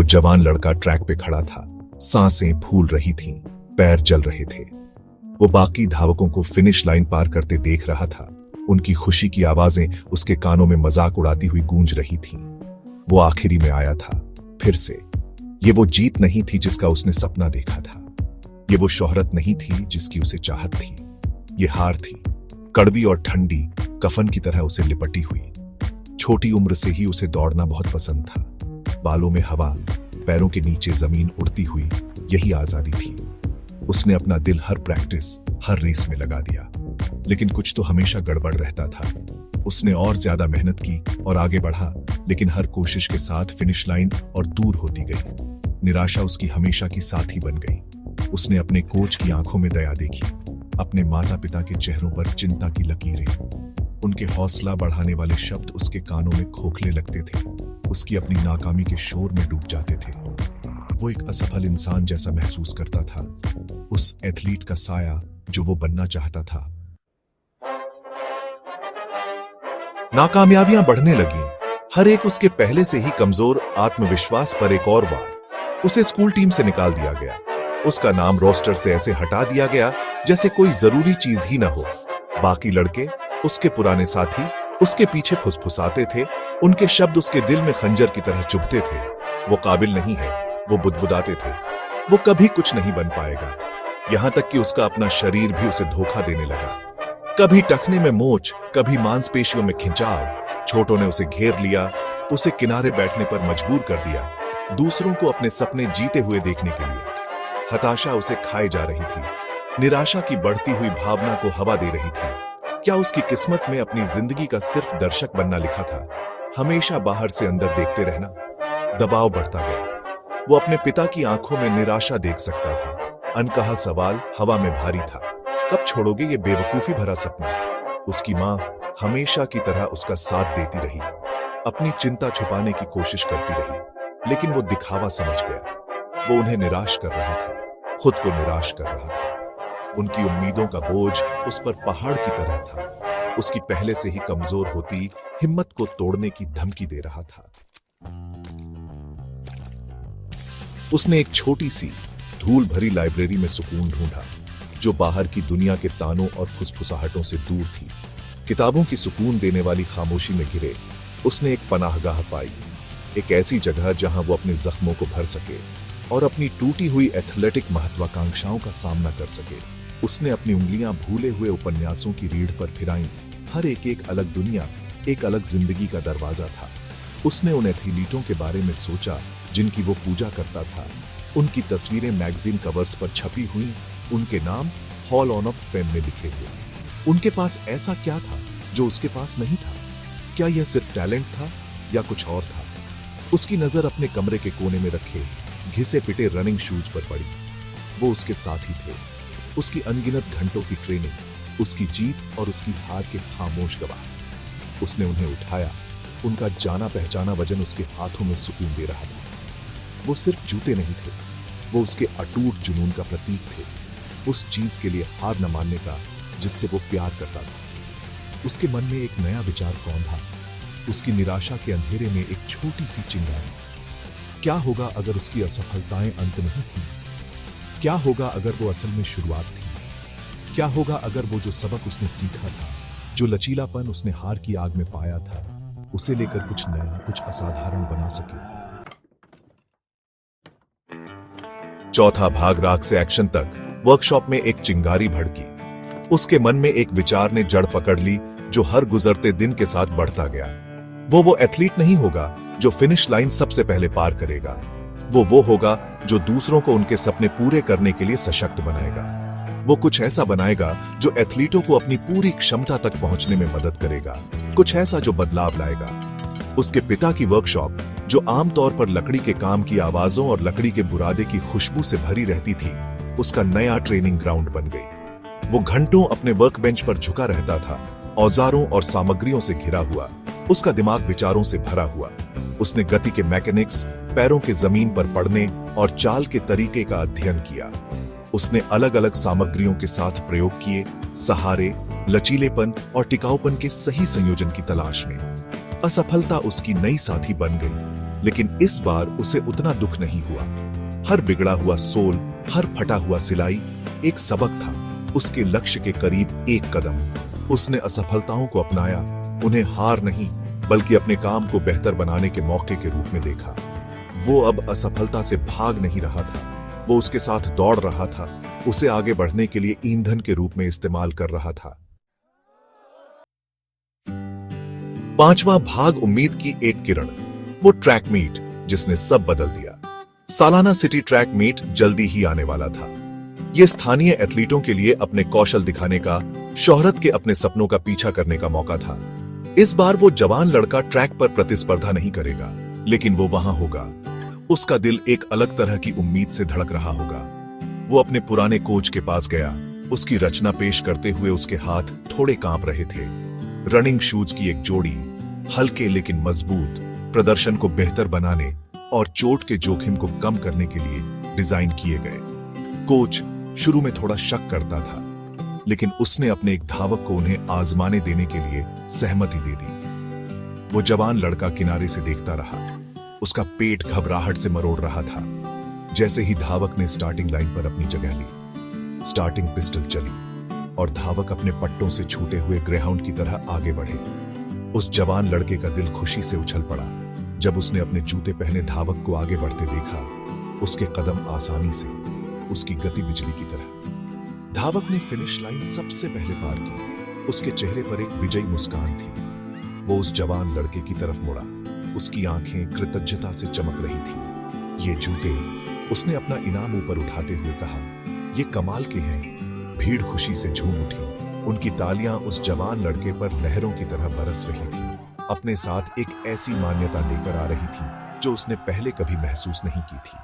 वो जवान लड़का ट्रैक पे खड़ा था। सांसें फूल रही थीं, पैर जल रहे थे। वो बाकी धावकों को फिनिश लाइन पार करते देख रहा था। उनकी खुशी की आवाजें उसके कानों में मजाक उड़ाती हुई गूंज रही थीं। वो आखिरी में आया था, फिर से। ये वो जीत नहीं थी जिसका उसने सपना देखा था। ये वो शोहरत नहीं थी जिसकी उसे चाहत थी। ये हार थी, कड़वी और ठंडी, कफन की तरह उसे लिपटी हुई। छोटी उम्र से ही उसे दौड़ना बहुत पसंद था। बालों में हवा, पैरों के नीचे जमीन उड़ती हुई, यही आजादी थी। उसने अपना दिल हर प्रैक्टिस, हर रेस में लगा दिया। लेकिन कुछ तो हमेशा गड़बड़ रहता था। उसने और ज्यादा मेहनत की और आगे बढ़ा, लेकिन हर कोशिश के साथ फिनिश लाइन और दूर होती गई। निराशा उसकी हमेशा की साथी बन गई। उसने अपने कोच की आंखों में दया देखी, अपने माता पिता के चेहरों पर चिंता की लकीरें। उनके हौसला बढ़ाने वाले शब्द उसके कानों में खोखले लगते थे। उसकी अपनी नाकामी के शोर में डूब जाते थे। वो एक असफल इंसान जैसा महसूस करता था, उस एथलीट का साया जो वो बनना चाहता था। नाकामयाबियां बढ़ने लगी, हर एक उसके पहले से ही कमजोर आत्मविश्वास पर एक और वार। उसे स्कूल टीम से निकाल दिया गया। उसका नाम रोस्टर से ऐसे हटा दिया गया जैसे कोई जरूरी चीज ही ना हो। बाकी लड़के, उसके पुराने साथी, उसके पीछे फुसफुसाते थे। उनके शब्द उसके दिल में खंजर की तरह चुभते थे। वो काबिल नहीं है, वो बुदबुदाते थे। वो कभी कुछ नहीं बन पाएगा। यहां तक कि उसका अपना शरीर भी उसे धोखा देने लगा। कभी टखने में मोच, कभी मांसपेशियों में खिंचाव। छोटों ने उसे घेर लिया, उसे किनारे बैठने पर मजबूर कर दिया, दूसरों को अपने सपने जीते हुए देखने के लिए। हताशा उसे खाए जा रही थी। निराशा की बढ़ती हुई भावना को हवा दे रही थी। क्या उसकी किस्मत में अपनी जिंदगी का सिर्फ दर्शक बनना लिखा था? हमेशा बाहर से अंदर देखते रहना। दबाव बढ़ता गया। वो अपने पिता की आंखों में निराशा देख सकता था। अनकहा सवाल हवा में भारी था, कब छोड़ोगे ये बेवकूफी भरा सपना? उसकी मां हमेशा की तरह उसका साथ देती रही, अपनी चिंता छुपाने की कोशिश करती रही, लेकिन वो दिखावा समझ गया। वो उन्हें निराश कर रहा था, खुद को निराश कर रहा था। उनकी उम्मीदों का बोझ उस पर पहाड़ की तरह था। उसकी पहले से ही कमजोर होती हिम्मत को तोड़ने की धमकी दे रहा था। उसने एक छोटी सी धूल भरी लाइब्रेरी में सुकून ढूंढा, जो बाहर की दुनिया के तानों और फुसफुसाहटों से दूर थी। किताबों की सुकून देने वाली खामोशी में घिरे उसने एक पनाहगाह पाई, एक ऐसी जगह जहां वो अपने जख्मों को भर सके और अपनी टूटी हुई एथलेटिक महत्वाकांक्षाओं का सामना कर सके। उसने अपनी उंगलियां भूले हुए उपन्यासों की रीढ़ पर फिराईं। हर एक अलग दुनिया, एक अलग जिंदगी का दरवाजा था। उसने उन एथलीटों के बारे में सोचा जिनकी वो पूजा करता था। उनकी तस्वीरें मैगजीन कवर्स पर छपी हुई, उनके नाम हॉल ऑफ फेम में लिखे हुए। उनके पास ऐसा क्या था जो उसके पास नहीं था? क्या यह सिर्फ टैलेंट था या कुछ और था? उसकी नजर अपने कमरे के कोने में रखे घिसे पिटे रनिंग शूज पर पड़ी। वो उसके साथी थे, उसकी अनगिनत घंटों की ट्रेनिंग, उसकी जीत और उसकी हार के खामोश गवाह। उसने उन्हें उठाया, उनका जाना पहचाना वजन उसके हाथों में सुकून दे रहा था। वो सिर्फ जूते नहीं थे, वो उसके अटूट जुनून का प्रतीक थे, उस चीज के लिए हार न मानने का जिससे वो प्यार करता था। उसके मन में एक नया विचार कौंधा, उसकी निराशा के अंधेरे में एक छोटी सी चिंगारी। क्या होगा अगर उसकी असफलताएं अंत नहीं थी? क्या होगा अगर वो असल में शुरुआत थी? क्या होगा अगर वो जो सबक उसने सीखा था, जो लचीलापन उसने हार की आग में पाया था, उसे लेकर कुछ नया, कुछ असाधारण बना सके? चौथा भाग राग से एक्शन तक वर्कशॉप में एक चिंगारी भड़की। उसके मन में एक विचार ने जड़ पकड़ ली जो हर गुजरते दिन के साथ बढ़ता गया। वो एथलीट नहीं होगा जो फिनिश लाइन सबसे पहले पार करेगा। वो होगा जो दूसरों को उनके सपने पूरे करने के लिए सशक्त बनाएगा। वो कुछ ऐसा बनाएगा जो एथलीटों को अपनी पूरी क्षमता तक पहुंचने में मदद करेगा। कुछ ऐसा जो बदलाव लाएगा। उसके पिता की वर्कशॉप, जो आमतौर पर लकड़ी के काम की आवाजों और लकड़ी के बुरादे की खुशबू से भरी रहती थी, उसका नया ट्रेनिंग ग्राउंड बन गई। वो घंटों अपने वर्क बेंच पर झुका रहता था, औजारों और सामग्रियों से घिरा हुआ। उसका दिमाग विचारों से भरा हुआ। उसने गति के मैकेनिक्स, पैरों के जमीन पर पड़ने और चाल के तरीके का अध्ययन किया। उसने अलग अलग सामग्रियों के साथ प्रयोग किए, सहारे, लचीलेपन और टिकाऊपन के सही संयोजन की तलाश में। असफलता उसकी नई साथी बन गई। लेकिन इस बार उसे उतना दुख नहीं हुआ। हर बिगड़ा हुआ सोल, हर फटा हुआ सिलाई एक सबक था। उसके लक्ष्य के करीब एक कदम। उसने असफलताओं को अपनाया, उन्हें हार नहीं बल्कि अपने काम को बेहतर बनाने के मौके के रूप में देखा। वो अब असफलता से भाग नहीं रहा था, वो उसके साथ दौड़ रहा था, उसे आगे बढ़ने के लिए ईंधन के रूप में इस्तेमाल कर रहा था। 5वां भाग, उम्मीद की एक किरण। वो ट्रैक मीट जिसने सब बदल दिया। सालाना सिटी ट्रैक मीट जल्दी ही आने वाला था। यह स्थानीय एथलीटों के लिए अपने कौशल दिखाने का, शोहरत के अपने सपनों का पीछा करने का मौका था। इस बार वो जवान लड़का ट्रैक पर प्रतिस्पर्धा नहीं करेगा, लेकिन वो वहां होगा। उसका दिल एक अलग तरह की उम्मीद से धड़क रहा होगा। वो अपने पुराने कोच के पास गया। उसकी रचना पेश करते हुए उसके हाथ थोड़े कांप रहे थे। रनिंग शूज की एक जोड़ी, हल्के लेकिन मजबूत, प्रदर्शन को बेहतर बनाने और चोट के जोखिम को कम करने के लिए डिजाइन किए गए। कोच शुरू में थोड़ा शक करता था, लेकिन उसने अपने एक धावक को उन्हें आजमाने देने के लिए सहमति दे दी। वो जवान लड़का किनारे से देखता रहा। उसका पेट घबराहट से मरोड़ रहा था। जैसे ही धावक ने स्टार्टिंग लाइन पर अपनी जगह ली, स्टार्टिंग पिस्टल चली और धावक अपने पट्टों से छूटे हुए ग्रेहाउंड की तरह आगे बढ़े। उस जवान लड़के का दिल खुशी से उछल पड़ा जब उसने अपने जूते पहने धावक को आगे बढ़ते देखा। उसके कदम आसानी से, उसकी गति बिजली की तरह। धावक ने फिनिश लाइन सबसे पहले पार की। उसके चेहरे पर एक विजयी मुस्कान थी। वो उस जवान लड़के की तरफ मुड़ा। उसकी आंखें कृतज्ञता से चमक रही थी। ये जूते, उसने अपना इनाम ऊपर उठाते हुए कहा, ये कमाल के हैं। भीड़ खुशी से झूम उठी। उनकी तालियां उस जवान लड़के पर लहरों की तरह बरस रही थी। अपने साथ एक ऐसी मान्यता लेकर आ रही थी जो उसने पहले कभी महसूस नहीं की थी।